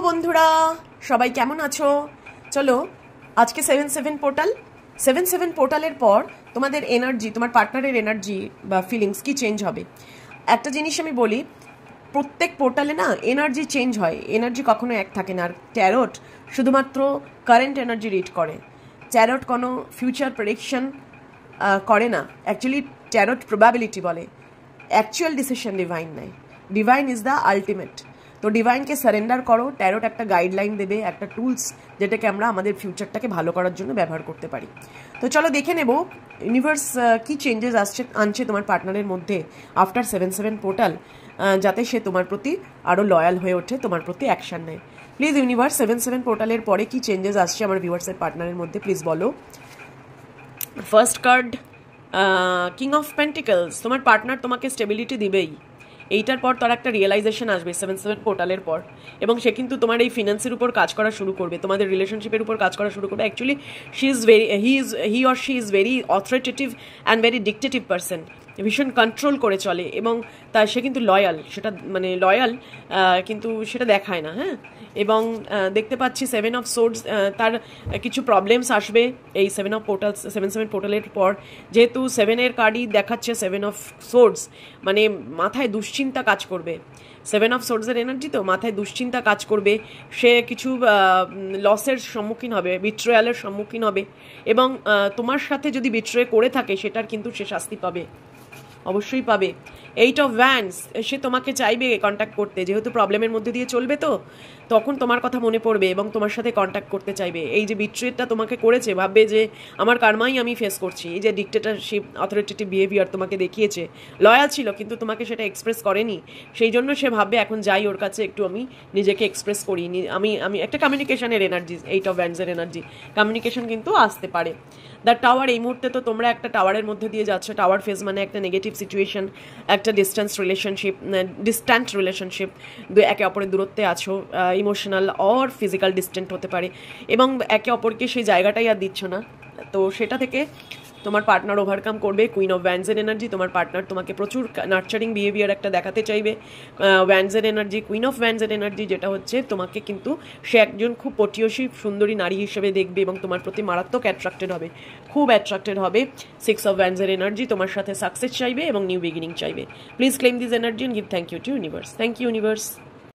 বন্ধুরা, সবাই কেমন আছো? চলো আজকে 7-7 পোর্টাল 7-7 পোর্টালের পর তোমাদের এনার্জি, তোমার পার্টনারের এনার্জি বা ফিলিংস কি চেঞ্জ হবে। একটা জিনিস আমি বলি, প্রত্যেক পোর্টালে না এনার্জি চেঞ্জ হয়, এনার্জি কখনো এক থাকে না। আর ট্যারট শুধুমাত্র কারেন্ট এনার্জি রিড করে, ট্যারট কোনো ফিউচার প্রেডিকশন করে না। অ্যাকচুয়ালি ট্যারট প্রবাবিলিটি বলে, অ্যাকচুয়াল ডিসিশন ডিভাইন নেয়। Divine is the ultimate. তো ডিভাইনকে সারেন্ডার করো। ট্যারট একটা গাইডলাইন দেবে, একটা টুলস, যেটাকে আমরা আমাদের ফিউচারটাকে ভালো করার জন্য ব্যবহার করতে পারি। তো চলো দেখে নেব ইউনিভার্স কি চেঞ্জেস আনছে তোমার পার্টনারের মধ্যে আফটার 7-7 পোর্টাল, যাতে সে তোমার প্রতি আরও লয়াল হয়ে ওঠে, তোমার প্রতি অ্যাকশান নেয়। প্লিজ ইউনিভার্স 7-7 পোর্টালের পরে কি চেঞ্জেস আসছে আমার ভিউয়ার্সের পার্টনারের মধ্যে, প্লিজ বলো। First card, king of pentacles. তোমার পার্টনার তোমাকে স্টেবিলিটি দিবেই। এইটার পর তার একটা রিয়েলাইজেশন আসবে 7-7 পোর্টালের পর, এবং সে কিন্তু তোমার এই ফিনান্সের উপর কাজ করা শুরু করবে, তোমাদের রিলেশনশিপের উপর কাজ করা শুরু করবে। Actually he or she is very authoritative and very dictative person, ভীষণ কন্ট্রোল করে চলে, এবং তার সে কিন্তু লয়াল, সেটা মানে লয়াল কিন্তু সেটা দেখায় না। হ্যাঁ, এবং দেখতে পাচ্ছি 7 অফ সোর্ডস, তার কিছু প্রবলেমস আসবে এই 7-7 পোর্টালের পর, যেহেতু 7-এর কার্ডই দেখাচ্ছে 7 অফ সোর্ডস, মানে মাথায় দুশ্চিন্তা কাজ করবে। 7 অফ সোর্ডসের এনার্জি তো মাথায় দুশ্চিন্তা কাজ করবে, সে কিছু লসের সম্মুখীন হবে, বিট্রয়ালের সম্মুখীন হবে, এবং তোমার সাথে যদি বিট্রয় করে থাকে সেটার কিন্তু সে শাস্তি পাবে, অবশ্যই পাবে। 8 অফ ভ্যান্স, সে তোমাকে চাইবে কন্ট্যাক্ট করতে, যেহেতু প্রবলেমের মধ্যে দিয়ে চলবে, তো তখন তোমার কথা মনে পড়বে এবং তোমার সাথে কন্ট্যাক্ট করতে চাইবে। এই যে বিট্রেটটা তোমাকে করেছে, ভাববে যে আমার কার্মাই আমি ফেস করছি। এই যে ডিক্টেটরশিপ, অথরিটেটিভ বিহেভিয়ার তোমাকে দেখিয়েছে, লয়াল ছিল কিন্তু তোমাকে সেটা এক্সপ্রেস করেনি, সেই জন্য সে ভাববে এখন যাই ওর কাছে, একটু আমি নিজেকে এক্সপ্রেস করি, আমি একটা কমিউনিকেশনের এনার্জি, 8 অফ ভ্যান্সের এনার্জি, কমিউনিকেশন কিন্তু আসতে পারে। দ্য টাওয়ার, এই মুহূর্তে তো তোমরা একটা টাওয়ারের মধ্যে দিয়ে যাচ্ছ। টাওয়ার ফেজ মানে একটা নেগেটিভ সিচুয়েশন, একটা ডিস্ট্যান্ট রিলেশনশিপ, একে অপরের দূরত্বে আছো, ইমোশনাল অর ফিজিক্যাল ডিস্ট্যান্ট হতে পারে, এবং একে অপরকে সেই জায়গাটাই আর দিচ্ছ না। তো সেটা থেকে তোমার পার্টনার ওভারকাম করবে। কুইন অফ ভ্যান্সের এনার্জি, তোমার পার্টনার তোমাকে প্রচুর নার্চারিং বিহেভিয়ার একটা দেখাতে চাইবে। ভ্যান্সের এনার্জি, কুইন অফ ভ্যান্সের এনার্জি, যেটা হচ্ছে তোমাকে কিন্তু সে একজন খুব পটিয়সী সুন্দরী নারী হিসেবে দেখবে এবং তোমার প্রতি মারাত্মক অ্যাট্রাক্টেড হবে, খুব অ্যাট্রাক্টেড হবে। 6 অফ ভ্যান্সের এনার্জি, তোমার সাথে সাকসেস চাইবে এবং নিউ বিগিনিং চাইবে। Please claim this energy and give thank you to universe. Thank you universe.